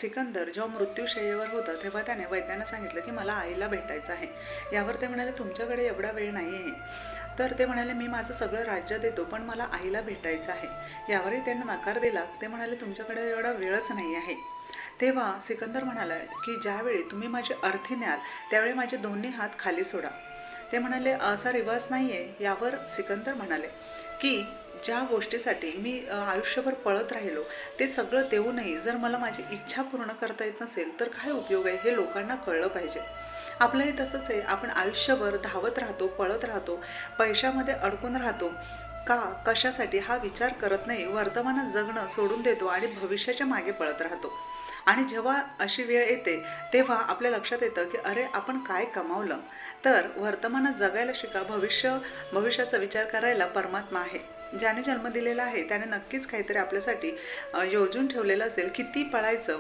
सिकंदर जेव्हा मृत्यूशय्येवर होता तेव्हा त्याने वैद्यांना सांगितलं की मला आईला भेटायचं आहे. यावर ते म्हणाले तुमच्याकडे एवढा वेळ नाही आहे. तर ते म्हणाले मी माझं सगळं राज्य देतो पण मला आईला भेटायचं आहे. यावरही त्यांनी नकार दिला. ते म्हणाले तुमच्याकडे एवढा वेळच नाही आहे. तेव्हा सिकंदर म्हणाला की ज्यावेळी तुम्ही माझी अर्थी न्याल त्यावेळी माझे दोन्ही हात खाली सोडा. ते म्हणाले असा रिवाज नाही आहे. यावर सिकंदर म्हणाले की ज्या गोष्टीसाठी मी आयुष्यभर पळत राहिलो ते सगळं देऊनही जर मला माझी इच्छा पूर्ण करता येत नसेल तर काय उपयोग आहे, हे लोकांना कळलं पाहिजे. आपलंही तसंच आहे. आपण आयुष्यभर धावत राहतो, पळत राहतो, पैशामध्ये अडकून राहतो. का कशासाठी हा विचार करत नाही, वर्तमानात जगणं सोडून देतो आणि भविष्याच्या मागे पळत राहतो. आणि जेव्हा अशी वेळ येते तेव्हा आपल्या लक्षात येतं की अरे आपण काय कमावलं. तर वर्तमानात जगायला शिका. भविष्याचा विचार करायला परमात्मा आहे. ज्याने जन्म दिलेला आहे त्याने नक्कीच काहीतरी आपल्यासाठी योजून ठेवलेलं असेल. किती पळायचं